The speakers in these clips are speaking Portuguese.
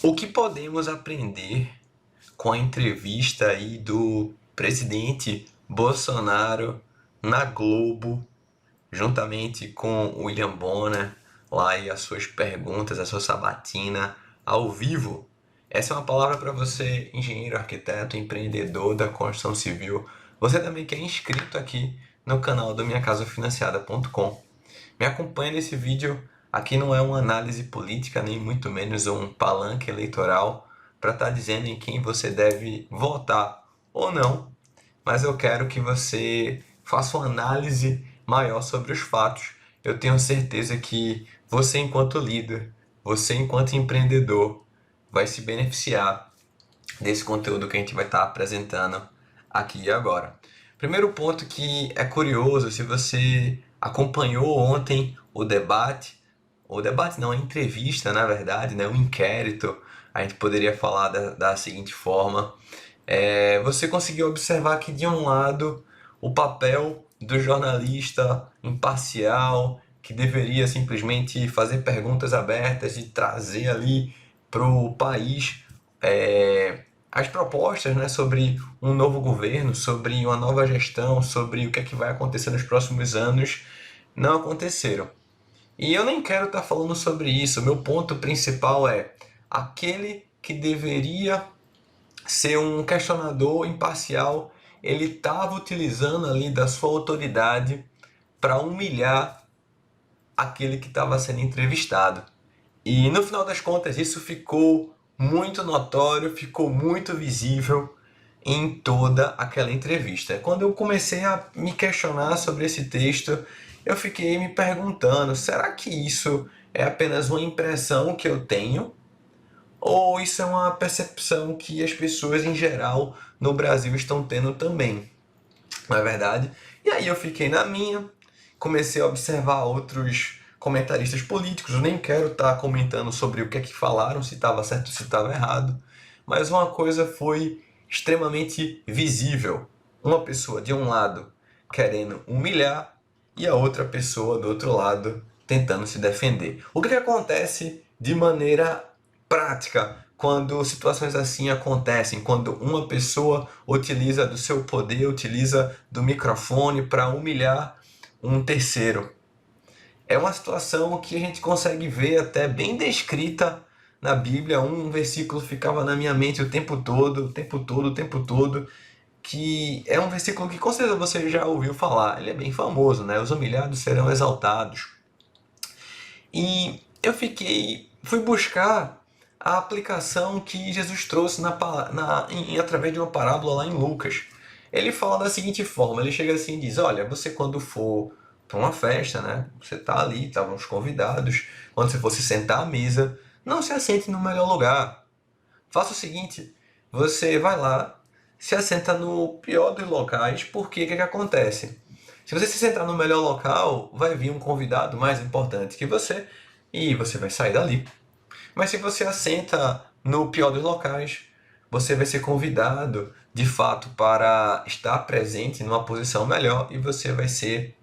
O que podemos aprender com a entrevista aí do presidente Bolsonaro na Globo, juntamente com o William Bonner, lá e as suas perguntas, a sua sabatina ao vivo? Essa é uma palavra para você, engenheiro, arquiteto, empreendedor da construção civil. Você também que é inscrito aqui no canal do minhacasafinanciada.com. Me acompanhe nesse vídeo. Aqui não é uma análise política, nem muito menos um palanque eleitoral para estar dizendo em quem você deve votar ou não, mas eu quero que você faça uma análise maior sobre os fatos. Eu tenho certeza que você, enquanto líder, você, enquanto empreendedor, vai se beneficiar desse conteúdo que a gente vai estar apresentando aqui e agora. Primeiro ponto que é curioso, se você acompanhou ontem o debate não, a entrevista, na verdade, né, o inquérito, a gente poderia falar da seguinte forma, você conseguiu observar que de um lado o papel do jornalista imparcial, que deveria simplesmente fazer perguntas abertas e trazer ali para o país as propostas, né, sobre um novo governo, sobre uma nova gestão, sobre o que é que vai acontecer nos próximos anos, não aconteceram. E eu nem quero estar falando sobre isso. Meu ponto principal é aquele que deveria ser um questionador imparcial, ele estava utilizando ali da sua autoridade para humilhar aquele que estava sendo entrevistado. E no final das contas isso ficou muito notório, ficou muito visível em toda aquela entrevista. Quando eu comecei a me questionar sobre esse texto, eu fiquei me perguntando, será que isso é apenas uma impressão que eu tenho? Ou isso é uma percepção que as pessoas em geral no Brasil estão tendo também? Não é verdade? E aí eu fiquei na minha, comecei a observar outros comentaristas políticos, eu nem quero estar comentando sobre o que é que falaram, se estava certo ou se estava errado, mas uma coisa foi extremamente visível. Uma pessoa de um lado querendo humilhar e a outra pessoa do outro lado tentando se defender. O que acontece de maneira prática quando situações assim acontecem, quando uma pessoa utiliza do seu poder, utiliza do microfone para humilhar um terceiro? É uma situação que a gente consegue ver até bem descrita na Bíblia. Um versículo ficava na minha mente o tempo todo, o tempo todo, o tempo todo, que é um versículo que com certeza você já ouviu falar. Ele é bem famoso, né? Os humilhados serão exaltados. E eu fui buscar a aplicação que Jesus trouxe através de uma parábola lá em Lucas. Ele fala da seguinte forma, ele chega assim e diz, olha, você quando for para uma festa, né, você está ali, estavam os convidados, quando você for se sentar à mesa, não se assente no melhor lugar. Faça o seguinte, você vai lá, se assenta no pior dos locais, porque o que acontece? Se você se sentar no melhor local, vai vir um convidado mais importante que você e você vai sair dali. Mas se você assenta no pior dos locais, você vai ser convidado de fato para estar presente numa posição melhor e você vai ser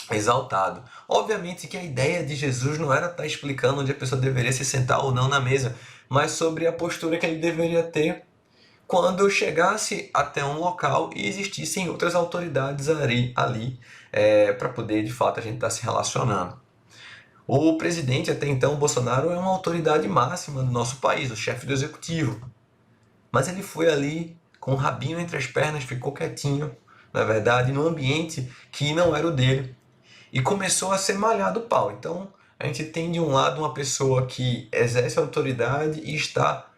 exaltado. Obviamente que a ideia de Jesus não era estar explicando onde a pessoa deveria se sentar ou não na mesa, mas sobre a postura que ele deveria ter quando chegasse até um local e existissem outras autoridades ali para poder de fato a gente estar se relacionando. O presidente até então, Bolsonaro, é uma autoridade máxima do nosso país, o chefe do executivo. Mas ele foi ali com o rabinho entre as pernas, ficou quietinho, na verdade, num ambiente que não era o dele. E começou a ser malhado o pau. Então, a gente tem de um lado uma pessoa que exerce autoridade e está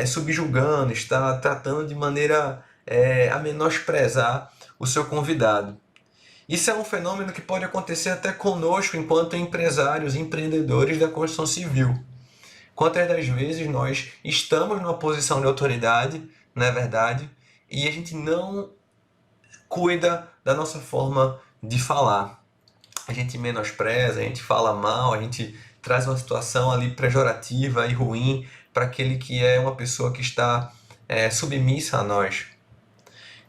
subjugando, está tratando de maneira a menosprezar o seu convidado. Isso é um fenômeno que pode acontecer até conosco enquanto empresários, empreendedores da construção civil. Quantas das vezes nós estamos numa posição de autoridade, não é verdade, e a gente não cuida da nossa forma de falar. A gente menospreza, a gente fala mal, a gente traz uma situação ali pejorativa e ruim para aquele que é uma pessoa que está submissa a nós.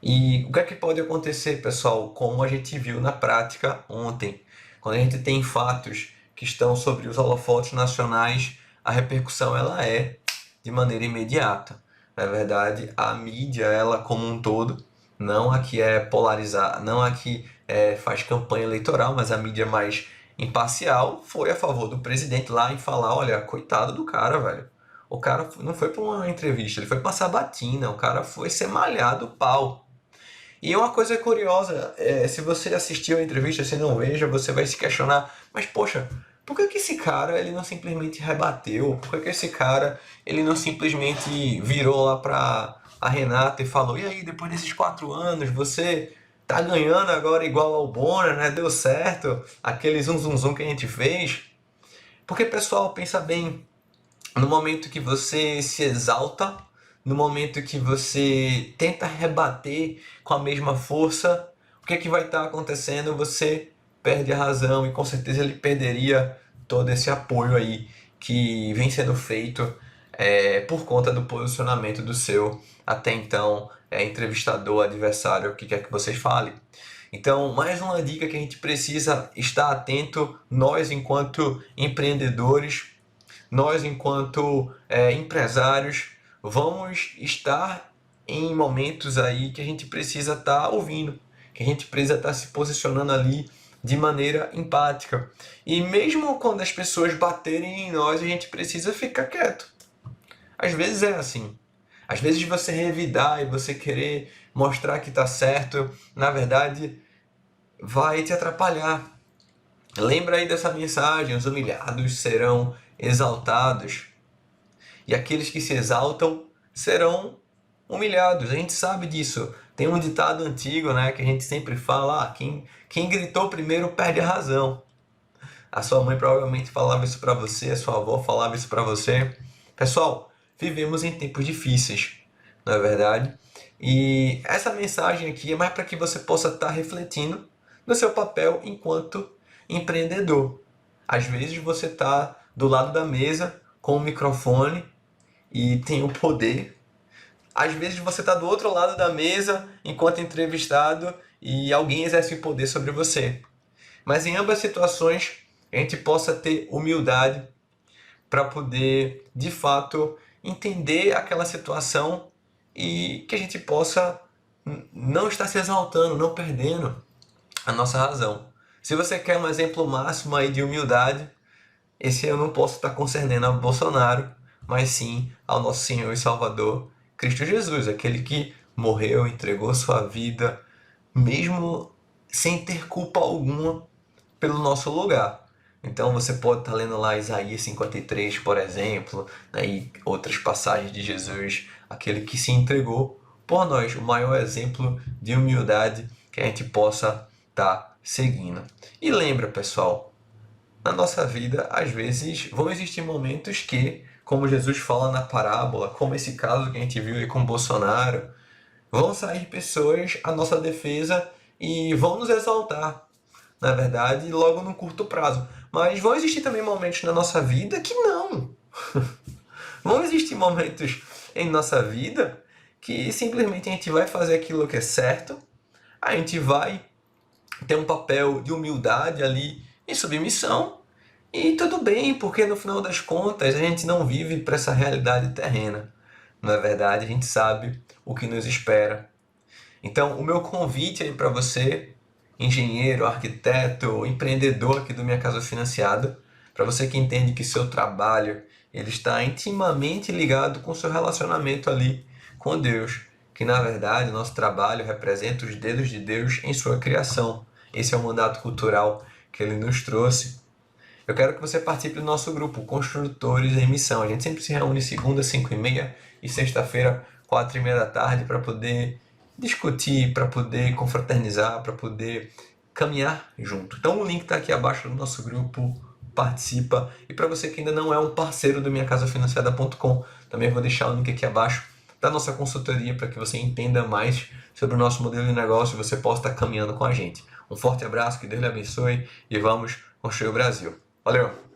E o que é que pode acontecer, pessoal, como a gente viu na prática ontem? Quando a gente tem fatos que estão sobre os holofotes nacionais, a repercussão ela é de maneira imediata. Na verdade, a mídia, ela como um todo, não a que é polarizada, não a que faz campanha eleitoral, mas a mídia mais imparcial foi a favor do presidente lá em falar, olha, coitado do cara, velho. O cara não foi para uma entrevista, ele foi para uma sabatina, o cara foi ser malhado pau. E uma coisa curiosa, se você assistiu a entrevista, se não veja, você vai se questionar, mas poxa, por que esse cara ele não simplesmente rebateu? Por que esse cara ele não simplesmente virou lá para a Renata e falou, e aí, depois desses 4 anos, você tá ganhando agora igual ao Bonner, né? Deu certo, aquele zum zum zum que a gente fez. Porque, pessoal, pensa bem, no momento que você se exalta, no momento que você tenta rebater com a mesma força, o que é que vai estar acontecendo? Você perde a razão e com certeza ele perderia todo esse apoio aí que vem sendo feito por conta do posicionamento do seu até então entrevistador, adversário, o que quer que vocês falem. Então, mais uma dica que a gente precisa estar atento, nós enquanto empreendedores, nós enquanto empresários, vamos estar em momentos aí que a gente precisa estar ouvindo, que a gente precisa estar se posicionando ali de maneira empática. E mesmo quando as pessoas baterem em nós, a gente precisa ficar quieto. Às vezes é assim. Às vezes você revidar e você querer mostrar que está certo, na verdade, vai te atrapalhar. Lembra aí dessa mensagem, os humilhados serão exaltados e aqueles que se exaltam serão humilhados. A gente sabe disso. Tem um ditado antigo, né, que a gente sempre fala, quem gritou primeiro perde a razão. A sua mãe provavelmente falava isso para você, a sua avó falava isso para você. Pessoal, vivemos em tempos difíceis, não é verdade? E essa mensagem aqui é mais para que você possa estar refletindo no seu papel enquanto empreendedor. Às vezes você está do lado da mesa com o microfone e tem o poder. Às vezes você está do outro lado da mesa enquanto entrevistado e alguém exerce o poder sobre você. Mas em ambas situações a gente possa ter humildade para poder, de fato, entender aquela situação e que a gente possa não estar se exaltando, não perdendo a nossa razão. Se você quer um exemplo máximo aí de humildade, esse eu não posso estar concernendo ao Bolsonaro, mas sim ao nosso Senhor e Salvador, Cristo Jesus, aquele que morreu, entregou sua vida, mesmo sem ter culpa alguma pelo nosso lugar. Então você pode estar lendo lá Isaías 53, por exemplo, e outras passagens de Jesus, aquele que se entregou por nós, o maior exemplo de humildade que a gente possa estar seguindo. E lembra, pessoal, na nossa vida, às vezes, vão existir momentos que, como Jesus fala na parábola, como esse caso que a gente viu aí com Bolsonaro, vão sair pessoas à nossa defesa e vão nos exaltar, na verdade, logo num curto prazo. Mas vão existir também momentos na nossa vida que não. Vão existir momentos em nossa vida que simplesmente a gente vai fazer aquilo que é certo, a gente vai ter um papel de humildade ali em submissão e tudo bem, porque no final das contas a gente não vive para essa realidade terrena. Na verdade, a gente sabe o que nos espera. Então, o meu convite aí para você, engenheiro, arquiteto, empreendedor aqui do Minha Casa Financiada, para você que entende que seu trabalho ele está intimamente ligado com o seu relacionamento ali com Deus, que na verdade o nosso trabalho representa os dedos de Deus em sua criação. Esse é o mandato cultural que ele nos trouxe. Eu quero que você participe do nosso grupo Construtores em Missão. A gente sempre se reúne segunda, 5h30 e sexta-feira, 4h30 da tarde, para poder discutir, para poder confraternizar, para poder caminhar junto. Então o link está aqui abaixo do nosso grupo, participa. E para você que ainda não é um parceiro do minhacasafinanciada.com, também vou deixar o link aqui abaixo da nossa consultoria para que você entenda mais sobre o nosso modelo de negócio e você possa estar caminhando com a gente. Um forte abraço, que Deus lhe abençoe e vamos construir o Brasil. Valeu!